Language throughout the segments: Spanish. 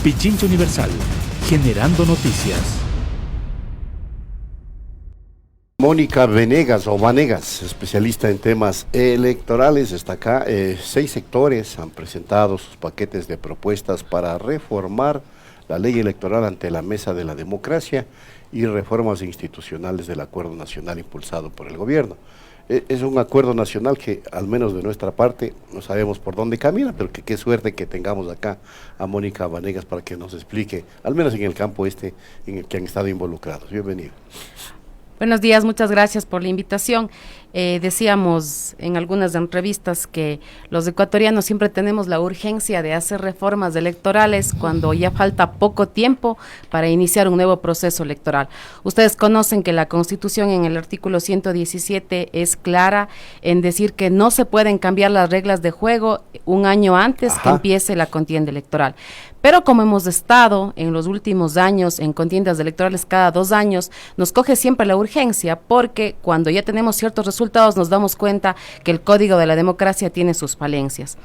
Pichincha Universal, generando noticias. Mónica Venegas o Vanegas, especialista en temas electorales, está acá. 6 sectores han presentado sus paquetes de propuestas para reformar la ley electoral ante la Mesa de la Democracia y reformas institucionales del Acuerdo Nacional impulsado por el gobierno. Es un acuerdo nacional que, al menos de nuestra parte, no sabemos por dónde camina, pero que qué suerte que tengamos acá a Mónica Vanegas para que nos explique, al menos en el campo en el que han estado involucrados. Bienvenido. Buenos días, muchas gracias por la invitación. Decíamos en algunas entrevistas que los ecuatorianos siempre tenemos la urgencia de hacer reformas electorales cuando ya falta poco tiempo para iniciar un nuevo proceso electoral. Ustedes conocen que la Constitución en el artículo 117 es clara en decir que no se pueden cambiar las reglas de juego un año antes que empiece la contienda electoral. Pero como hemos estado en los últimos años en contiendas electorales cada 2 años, nos coge siempre la urgencia porque cuando ya tenemos ciertos resultados nos damos cuenta que el Código de la Democracia tiene sus falencias.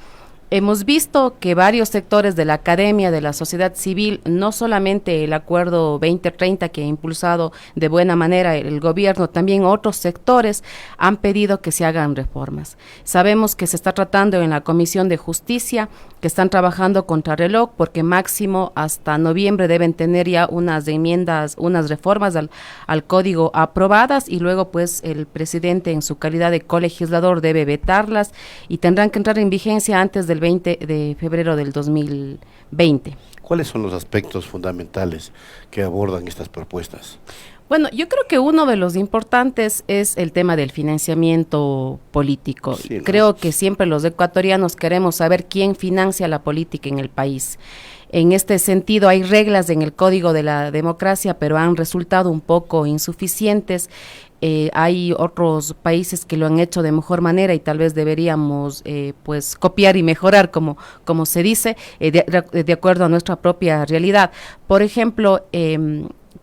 Hemos visto que varios sectores de la academia, de la sociedad civil, no solamente el Acuerdo 2030 que ha impulsado de buena manera el gobierno, también otros sectores han pedido que se hagan reformas. Sabemos que se está tratando en la Comisión de Justicia, que están trabajando contra reloj, porque máximo hasta noviembre deben tener ya unas enmiendas, unas reformas al código aprobadas, y luego pues el presidente en su calidad de colegislador debe vetarlas y tendrán que entrar en vigencia antes del 20 de febrero del 2020. ¿Cuáles son los aspectos fundamentales que abordan estas propuestas? Bueno, yo creo que uno de los importantes es el tema del financiamiento político. Sí, ¿no? Creo que siempre los ecuatorianos queremos saber quién financia la política en el país. En este sentido, hay reglas en el Código de la Democracia, pero han resultado un poco insuficientes. Hay otros países que lo han hecho de mejor manera y tal vez deberíamos pues copiar y mejorar, como se dice, de acuerdo a nuestra propia realidad. Por ejemplo,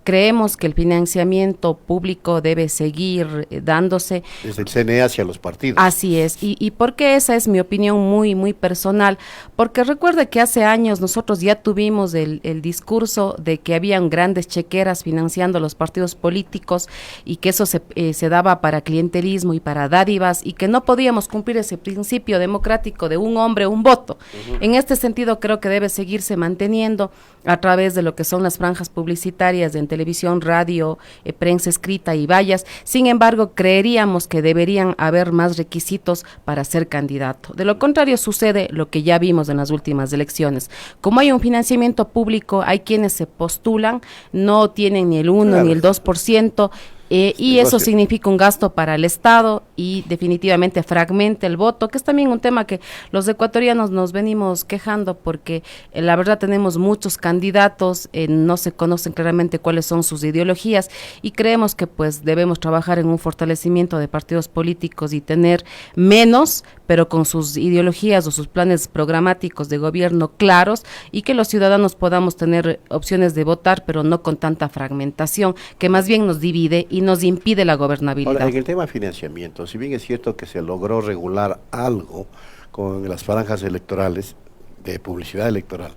creemos que el financiamiento público debe seguir dándose. Desde el CNE hacia los partidos. Así es, y porque esa es mi opinión muy personal, porque recuerde que hace años nosotros ya tuvimos el discurso de que habían grandes chequeras financiando los partidos políticos y que eso se daba para clientelismo y para dádivas y que no podíamos cumplir ese principio democrático de un hombre, un voto. En este sentido creo que debe seguirse manteniendo a través de lo que son las franjas publicitarias en televisión, radio, prensa escrita y vallas. Sin embargo, creeríamos que deberían haber más requisitos para ser candidato. De lo contrario, sucede lo que ya vimos en las últimas elecciones. Como hay un financiamiento público, hay quienes se postulan, no tienen ni el 1 ni el 2%, y eso significa un gasto para el Estado y definitivamente fragmenta el voto, que es también un tema que los ecuatorianos nos venimos quejando porque la verdad tenemos muchos candidatos, no se conocen claramente cuáles son sus ideologías y creemos que pues debemos trabajar en un fortalecimiento de partidos políticos y tener menos, pero con sus ideologías o sus planes programáticos de gobierno claros y que los ciudadanos podamos tener opciones de votar, pero no con tanta fragmentación, que más bien nos divide y nos impide la gobernabilidad. Ahora, en el tema de financiamiento, si bien es cierto que se logró regular algo con las franjas electorales, de publicidad electoral,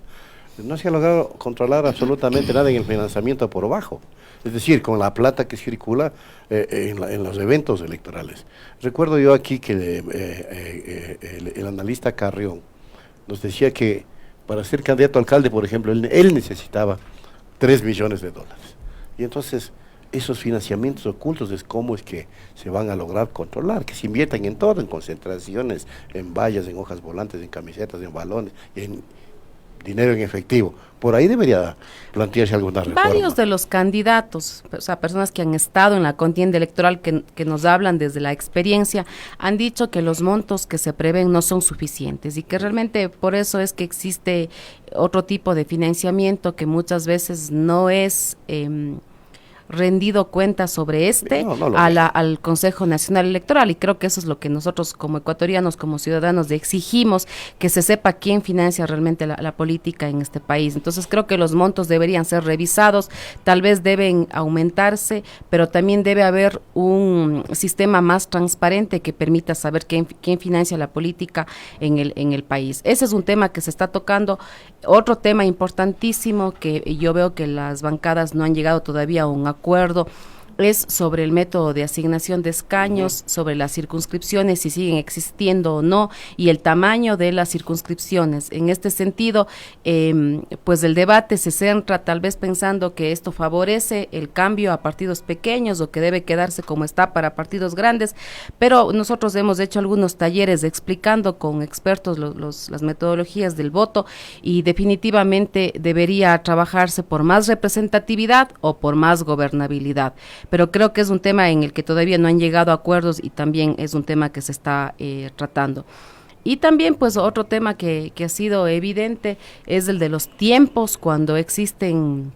no se ha logrado controlar absolutamente nada en el financiamiento por bajo. Es decir, con la plata que circula en los eventos electorales. Recuerdo yo aquí que el analista Carrión nos decía que para ser candidato a alcalde, por ejemplo, él necesitaba $3 millones. Y entonces, esos financiamientos ocultos es cómo es que se van a lograr controlar, que se inviertan en todo, en concentraciones, en vallas, en hojas volantes, en camisetas, en balones, en dinero en efectivo. Por ahí debería plantearse alguna reforma. Varios de los candidatos, o sea, personas que han estado en la contienda electoral, que nos hablan desde la experiencia, han dicho que los montos que se prevén no son suficientes y que realmente por eso es que existe otro tipo de financiamiento que muchas veces no es rendido cuentas sobre al Consejo Nacional Electoral, y creo que eso es lo que nosotros como ecuatorianos, como ciudadanos exigimos, que se sepa quién financia realmente la política en este país. Entonces creo que los montos deberían ser revisados, tal vez deben aumentarse, pero también debe haber un sistema más transparente que permita saber quién financia la política en el país. Ese es un tema que se está tocando. Otro tema importantísimo que yo veo que las bancadas no han llegado todavía a un acuerdo es sobre el método de asignación de escaños, sobre las circunscripciones, si siguen existiendo o no, y el tamaño de las circunscripciones. En este sentido, pues el debate se centra tal vez pensando que esto favorece el cambio a partidos pequeños o que debe quedarse como está para partidos grandes, pero nosotros hemos hecho algunos talleres explicando con expertos las metodologías del voto, y definitivamente debería trabajarse por más representatividad o por más gobernabilidad. Pero creo que es un tema en el que todavía no han llegado a acuerdos, y también es un tema que se está tratando. Y también pues otro tema que ha sido evidente es el de los tiempos cuando existen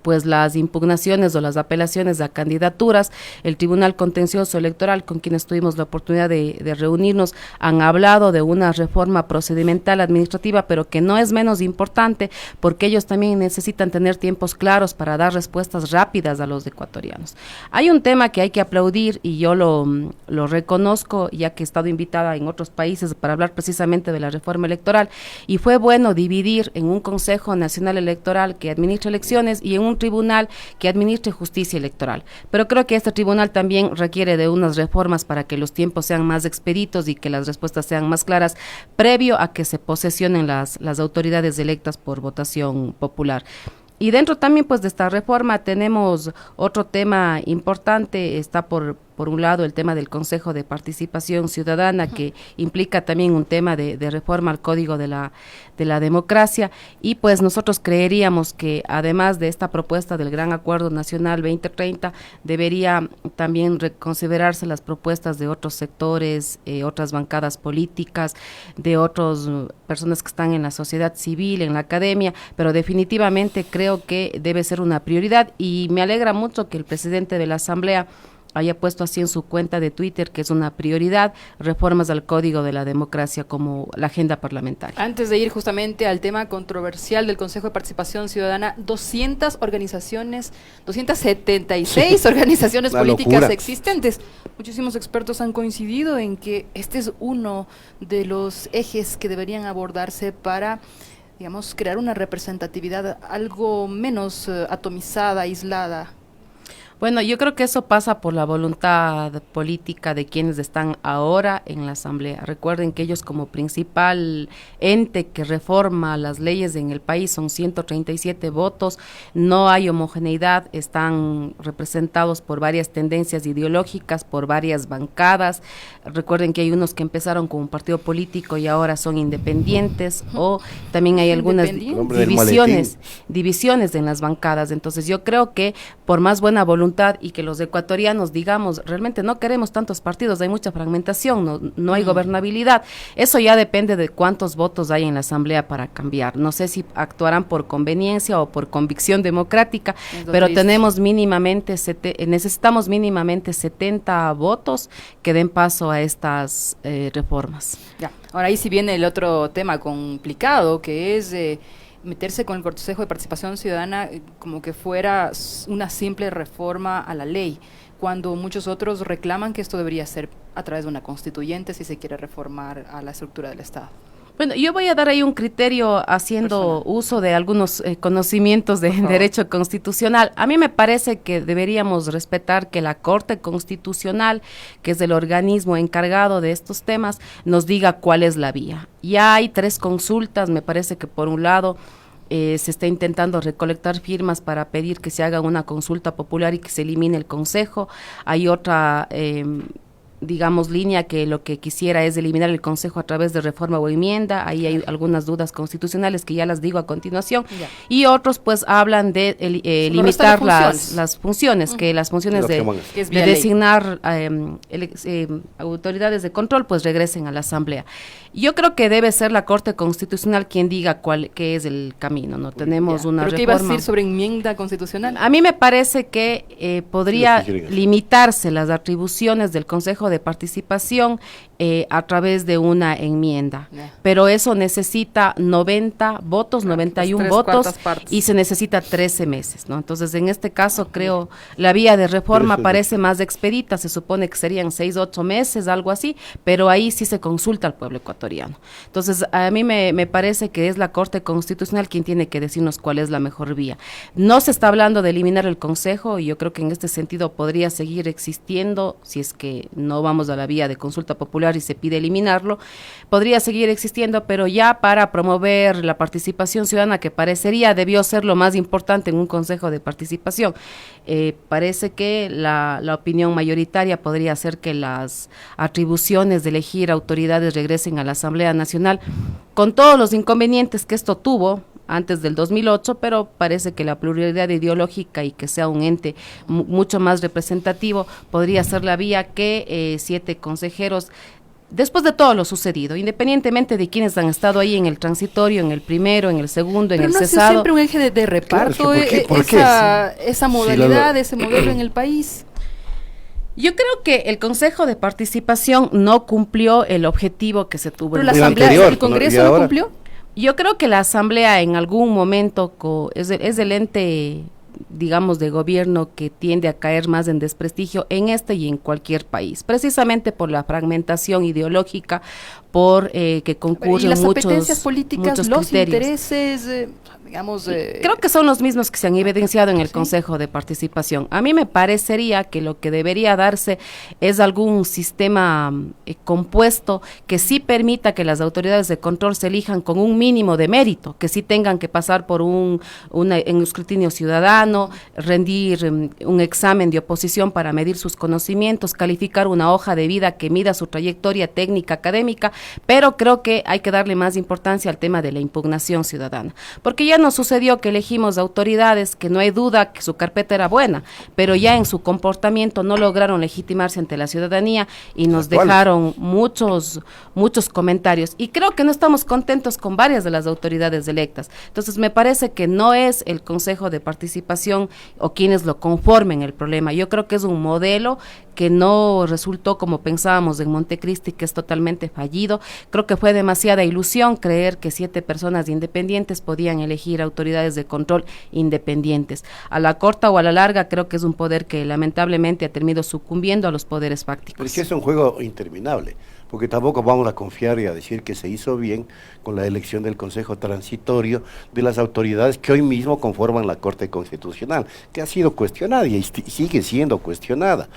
pues las impugnaciones o las apelaciones a candidaturas. El Tribunal Contencioso Electoral, con quienes tuvimos la oportunidad de reunirnos, han hablado de una reforma procedimental administrativa, pero que no es menos importante, porque ellos también necesitan tener tiempos claros para dar respuestas rápidas a los ecuatorianos. Hay un tema que hay que aplaudir, y yo lo reconozco, ya que he estado invitada en otros países para hablar precisamente de la reforma electoral, y fue bueno dividir en un Consejo Nacional Electoral que administra elecciones y en un tribunal que administre justicia electoral. Pero creo que este tribunal también requiere de unas reformas para que los tiempos sean más expeditos y que las respuestas sean más claras, previo a que se posesionen las autoridades electas por votación popular. Y dentro también pues de esta reforma tenemos otro tema importante. Está por un lado el tema del Consejo de Participación Ciudadana, que implica también un tema de reforma al Código de la Democracia, y pues nosotros creeríamos que además de esta propuesta del Gran Acuerdo Nacional 2030, debería también reconsiderarse las propuestas de otros sectores, otras bancadas políticas, de otras personas que están en la sociedad civil, en la academia, pero definitivamente creo que debe ser una prioridad, y me alegra mucho que el presidente de la Asamblea haya puesto así en su cuenta de Twitter que es una prioridad reformas al Código de la Democracia como la agenda parlamentaria. Antes de ir justamente al tema controversial del Consejo de Participación Ciudadana, 200 organizaciones, 276 organizaciones políticas locura existentes. Muchísimos expertos han coincidido en que este es uno de los ejes que deberían abordarse para, digamos, crear una representatividad algo menos atomizada, aislada. Bueno, yo creo que eso pasa por la voluntad política de quienes están ahora en la Asamblea. Recuerden que ellos, como principal ente que reforma las leyes en el país, son 137 votos, no hay homogeneidad, están representados por varias tendencias ideológicas, por varias bancadas. Recuerden que hay unos que empezaron con un partido político y ahora son independientes, o también hay algunas divisiones en las bancadas. Entonces yo creo que por más buena voluntad y que los ecuatorianos digamos, realmente no queremos tantos partidos, hay mucha fragmentación, no hay gobernabilidad, eso ya depende de cuántos votos hay en la Asamblea para cambiar. No sé si actuarán por conveniencia o por convicción democrática, pero tenemos necesitamos mínimamente 70 votos que den paso a estas reformas. Ya, ahora ahí sí viene el otro tema complicado, que es meterse con el Consejo de Participación Ciudadana como que fuera una simple reforma a la ley, cuando muchos otros reclaman que esto debería ser a través de una constituyente si se quiere reformar a la estructura del Estado. Bueno, yo voy a dar ahí un criterio haciendo uso de algunos conocimientos de derecho constitucional. A mí me parece que deberíamos respetar que la Corte Constitucional, que es el organismo encargado de estos temas, nos diga cuál es la vía. Ya hay 3 consultas, me parece que por un lado se está intentando recolectar firmas para pedir que se haga una consulta popular y que se elimine el Consejo. Hay otra digamos, línea que lo que quisiera es eliminar el Consejo a través de reforma o enmienda. Ahí hay algunas dudas constitucionales que ya las digo a continuación. Ya. Y otros pues hablan de limitar las funciones, que las funciones de designar autoridades de control pues regresen a la Asamblea. Yo creo que debe ser la Corte Constitucional quien diga qué es el camino. No tenemos una ¿Pero reforma. qué iba a decir sobre enmienda constitucional? A mí me parece que podría limitarse las atribuciones del Consejo de Participación a través de una enmienda, pero eso necesita 90 votos, 91 votos y se necesita 13 meses, ¿no? Entonces, en este caso, creo, la vía de reforma parece más expedita, se supone que serían 6, 8 meses, algo así, pero ahí sí se consulta al pueblo ecuatoriano. Entonces, a mí me parece que es la Corte Constitucional quien tiene que decirnos cuál es la mejor vía. No se está hablando de eliminar el Consejo, y yo creo que en este sentido podría seguir existiendo, si es que no vamos a la vía de consulta popular y se pide eliminarlo, podría seguir existiendo, pero ya para promover la participación ciudadana, que parecería debió ser lo más importante en un Consejo de Participación, parece que la opinión mayoritaria podría ser que las atribuciones de elegir autoridades regresen a la Asamblea Nacional, con todos los inconvenientes que esto tuvo antes del 2008, pero parece que la pluralidad ideológica y que sea un ente mucho más representativo podría ser la vía que 7 consejeros, después de todo lo sucedido, independientemente de quienes han estado ahí en el transitorio, en el primero, en el segundo, en el cesado. Pero no ha sido siempre un eje de reparto, esa modalidad, ese modelo en el país. Yo creo que el Consejo de Participación no cumplió el objetivo que se tuvo. Pero la Asamblea, el Congreso no cumplió. Yo creo que la Asamblea en algún momento es el ente, digamos, de gobierno que tiende a caer más en desprestigio en este y en cualquier país, precisamente por la fragmentación ideológica, por que concurren las muchos apetencias políticas, los criterios. intereses, digamos... Creo que son los mismos que se han evidenciado en el Consejo de Participación. A mí me parecería que lo que debería darse es algún sistema compuesto que sí permita que las autoridades de control se elijan con un mínimo de mérito, que sí tengan que pasar por un escrutinio ciudadano, rendir un examen de oposición para medir sus conocimientos, calificar una hoja de vida que mida su trayectoria técnica, académica, pero creo que hay que darle más importancia al tema de la impugnación ciudadana, porque ya nos sucedió que elegimos autoridades que no hay duda que su carpeta era buena, pero ya en su comportamiento no lograron legitimarse ante la ciudadanía y nos dejaron muchos comentarios, y creo que no estamos contentos con varias de las autoridades electas. Entonces me parece que no es el Consejo de Participación o quienes lo conformen el problema. Yo creo que es un modelo que no resultó como pensábamos en Montecristi, que es totalmente fallido. Creo que fue demasiada ilusión creer que 7 personas independientes podían elegir autoridades de control independientes. A la corta o a la larga, creo que es un poder que lamentablemente ha terminado sucumbiendo a los poderes fácticos. Pero es que es un juego interminable, porque tampoco vamos a confiar y a decir que se hizo bien con la elección del Consejo Transitorio de las autoridades que hoy mismo conforman la Corte Constitucional, que ha sido cuestionada y sigue siendo cuestionada.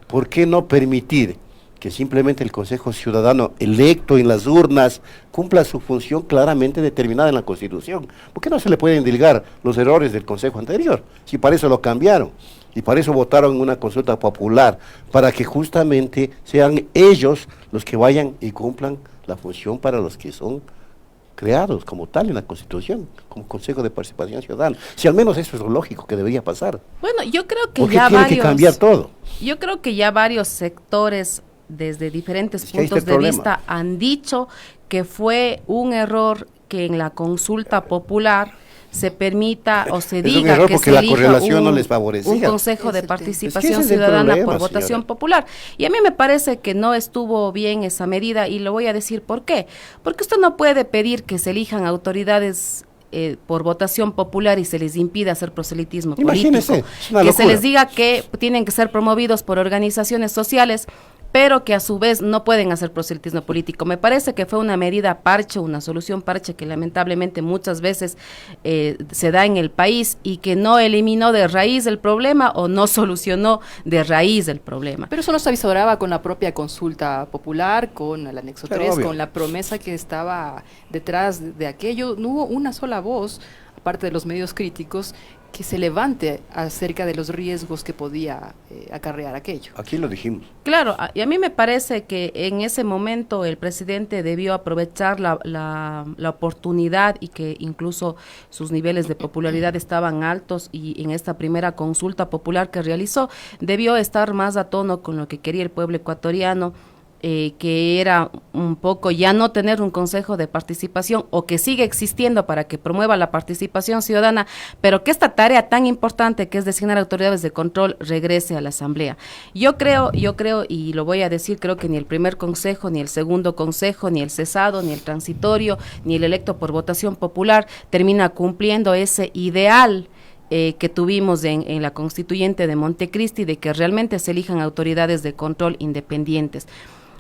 ¿Por qué no permitir que simplemente el Consejo Ciudadano electo en las urnas cumpla su función claramente determinada en la Constitución? ¿Por qué no se le pueden endilgar los errores del Consejo anterior? Si para eso lo cambiaron y para eso votaron en una consulta popular, para que justamente sean ellos los que vayan y cumplan la función para los que son creados como tal en la Constitución, como Consejo de Participación Ciudadana. Si al menos eso es lo lógico que debería pasar. Bueno, yo creo que ya tiene que cambiar todo. Yo creo que ya varios sectores desde diferentes puntos de vista han dicho que fue un error que en la consulta popular se permita o se diga que se elija un Consejo de Participación Ciudadana por votación popular. Y a mí me parece que no estuvo bien esa medida, y lo voy a decir por qué. Porque usted no puede pedir que se elijan autoridades por votación popular y se les impida hacer proselitismo político, que se les diga que tienen que ser promovidos por organizaciones sociales, pero que a su vez no pueden hacer proselitismo político. Me parece que fue una medida parche, una solución parche que lamentablemente muchas veces se da en el país y que no eliminó de raíz el problema o no solucionó de raíz el problema. Pero eso no se avisoraba con la propia consulta popular, con el anexo 3, con la promesa que estaba detrás de aquello. No hubo una sola voz, aparte de los medios críticos, que se levante acerca de los riesgos que podía acarrear aquello. Aquí lo dijimos. Claro, y a mí me parece que en ese momento el presidente debió aprovechar la oportunidad y que incluso sus niveles de popularidad estaban altos y en esta primera consulta popular que realizó debió estar más a tono con lo que quería el pueblo ecuatoriano, que era un poco ya no tener un consejo de participación o que sigue existiendo para que promueva la participación ciudadana, pero que esta tarea tan importante que es designar autoridades de control regrese a la Asamblea. Yo creo y lo voy a decir, creo que ni el primer consejo, ni el segundo consejo, ni el cesado, ni el transitorio, ni el electo por votación popular termina cumpliendo ese ideal que tuvimos en la constituyente de Montecristi de que realmente se elijan autoridades de control independientes.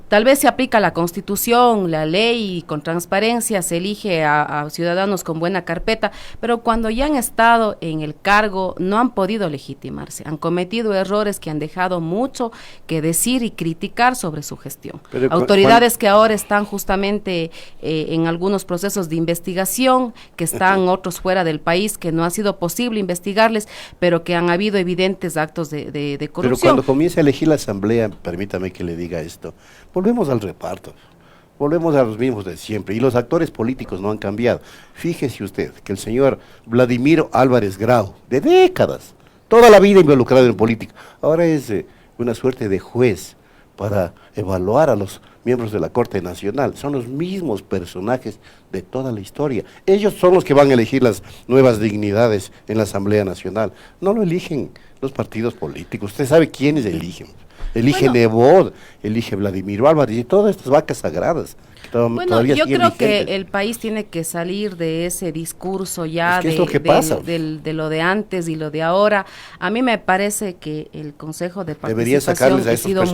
Tal vez se aplica la Constitución, la ley, y con transparencia se elige a ciudadanos con buena carpeta, pero cuando ya han estado en el cargo no han podido legitimarse, han cometido errores que han dejado mucho que decir y criticar sobre su gestión. Pero autoridades que ahora están justamente en algunos procesos de investigación, que están otros fuera del país, que no ha sido posible investigarles, pero que han habido evidentes actos de corrupción. Pero cuando comience a elegir la Asamblea, permítame que le diga esto, volvemos al reparto, volvemos a los mismos de siempre, y los actores políticos no han cambiado. Fíjese usted que el señor Vladimiro Álvarez Grau, de décadas, toda la vida involucrado en política, ahora es una suerte de juez para evaluar a los miembros de la Corte Nacional. Son los mismos personajes de toda la historia. Ellos son los que van a elegir las nuevas dignidades en la Asamblea Nacional. No lo eligen los partidos políticos. Usted sabe quiénes eligen. Elige Nebot, elige Vladimiro Álvarez y todas estas vacas sagradas. Bueno, yo creo que el país tiene que salir de ese discurso ya de lo de antes y lo de ahora. A mí me parece que el Consejo de Participación ha sido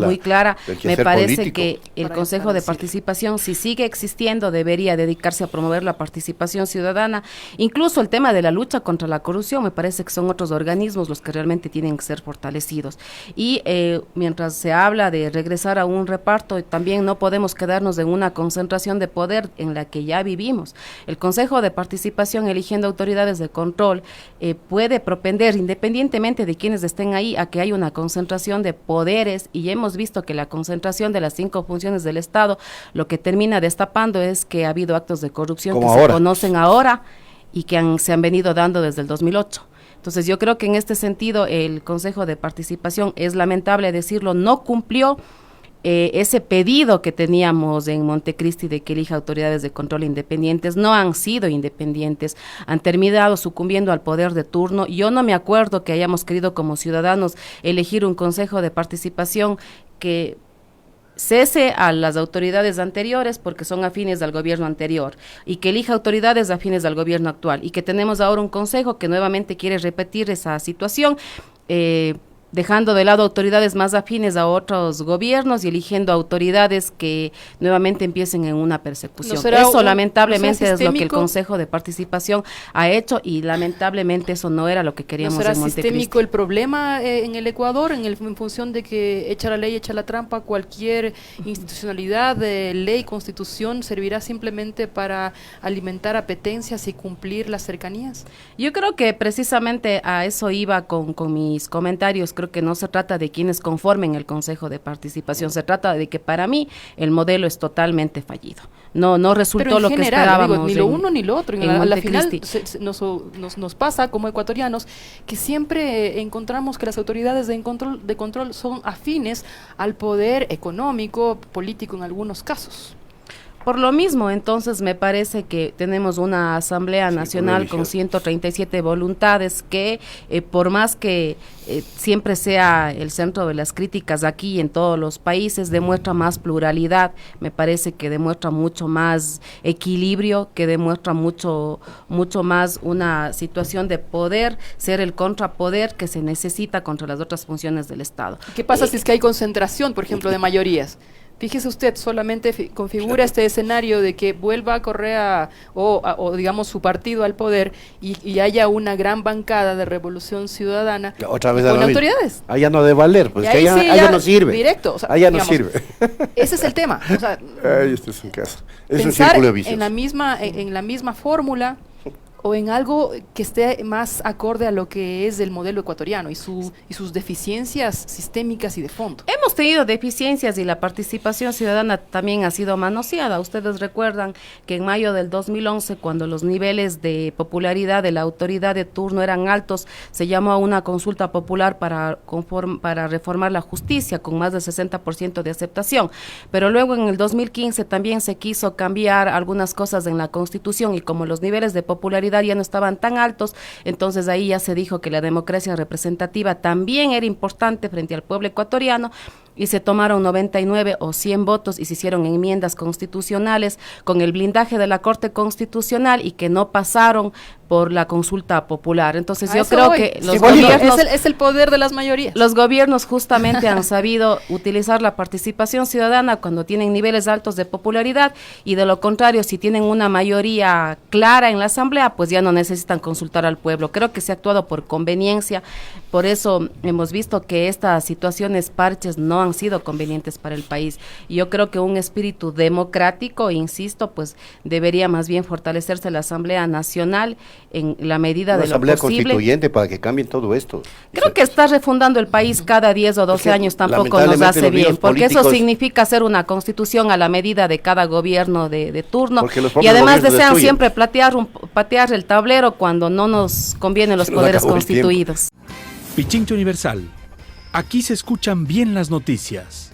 muy clara. Me parece que el Consejo de Participación, si sigue existiendo, debería dedicarse a promover la participación ciudadana. Incluso el tema de la lucha contra la corrupción, me parece que son otros organismos los que realmente tienen que ser fortalecidos. Y mientras se habla de regresar a un reparto, también no podemos quedarnos en una concentración de poder en la que ya vivimos. El Consejo de Participación, eligiendo autoridades de control, puede propender, independientemente de quienes estén ahí, a que haya una concentración de poderes, y ya hemos visto que la concentración de las 5 funciones del Estado, lo que termina destapando es que ha habido actos de corrupción que se conocen ahora y que se han venido dando desde el 2008. Entonces yo creo que en este sentido el Consejo de Participación, es lamentable decirlo, no cumplió ese pedido que teníamos en Montecristi de que elija autoridades de control independientes. No han sido independientes, han terminado sucumbiendo al poder de turno. Yo no me acuerdo que hayamos querido como ciudadanos elegir un Consejo de Participación que cese a las autoridades anteriores porque son afines al gobierno anterior y que elija autoridades afines al gobierno actual, y que tenemos ahora un consejo que nuevamente quiere repetir esa situación, dejando de lado autoridades más afines a otros gobiernos y eligiendo autoridades que nuevamente empiecen en una persecución. Eso lamentablemente es lo que el Consejo de Participación ha hecho, y lamentablemente eso no era lo que queríamos en Montecristi. ¿No será sistémico el problema en el Ecuador, en función de que echa la ley, echa la trampa? Cualquier institucionalidad, ley, constitución, servirá simplemente para alimentar apetencias y cumplir las cercanías? Yo creo que precisamente a eso iba con mis comentarios. Creo que no se trata de quienes conformen el Consejo de Participación, se trata de que para mí el modelo es totalmente fallido. No resultó lo que esperábamos. Ni lo uno ni lo otro. A la final nos pasa como ecuatorianos que siempre encontramos que las autoridades de control son afines al poder económico, político en algunos casos. Por lo mismo, entonces, me parece que tenemos una Asamblea Nacional con 137 voluntades que, por más que siempre sea el centro de las críticas aquí y en todos los países, demuestra más pluralidad, me parece que demuestra mucho más equilibrio, que demuestra mucho más una situación de poder, ser el contrapoder que se necesita contra las otras funciones del Estado. ¿Qué pasa si es que hay concentración, por ejemplo, de mayorías? Fíjese usted, solamente configura este escenario de que vuelva Correa o digamos su partido al poder y haya una gran bancada de Revolución Ciudadana otra vez con autoridades. Allá no de valer, pues que allá no sirve. Directo, o sea, allá no sirve. Ese es el tema. O sea, este es un caso. Es pensar un círculo vicioso. en la misma fórmula o en algo que esté más acorde a lo que es el modelo ecuatoriano y sus deficiencias sistémicas y de fondo? Hemos tenido deficiencias y la participación ciudadana también ha sido manoseada. Ustedes recuerdan que en mayo del 2011, cuando los niveles de popularidad de la autoridad de turno eran altos, se llamó a una consulta popular para reformar la justicia con más del 60% de aceptación. Pero luego en el 2015 también se quiso cambiar algunas cosas en la Constitución y como los niveles de popularidad ya no estaban tan altos, entonces ahí ya se dijo que la democracia representativa también era importante frente al pueblo ecuatoriano y se tomaron 99 o 100 votos y se hicieron enmiendas constitucionales con el blindaje de la Corte Constitucional y que no pasaron por la consulta popular. Entonces yo creo que los gobiernos... Es el poder de las mayorías. Los gobiernos justamente han sabido utilizar la participación ciudadana cuando tienen niveles altos de popularidad y de lo contrario, si tienen una mayoría clara en la asamblea, pues ya no necesitan consultar al pueblo. Creo que se ha actuado por conveniencia, por eso hemos visto que estas situaciones parches no han sido convenientes para el país. Y yo creo que un espíritu democrático, insisto, pues debería más bien fortalecerse la Asamblea Nacional en la medida de lo posible. Una asamblea constituyente para que cambien todo esto. Creo que estar refundando el país cada 10 o 12 años tampoco nos hace bien, porque eso significa hacer una constitución a la medida de cada gobierno de turno y además desean siempre patear el tablero cuando no nos convienen los poderes constituidos. Pichincha Universal. Aquí se escuchan bien las noticias.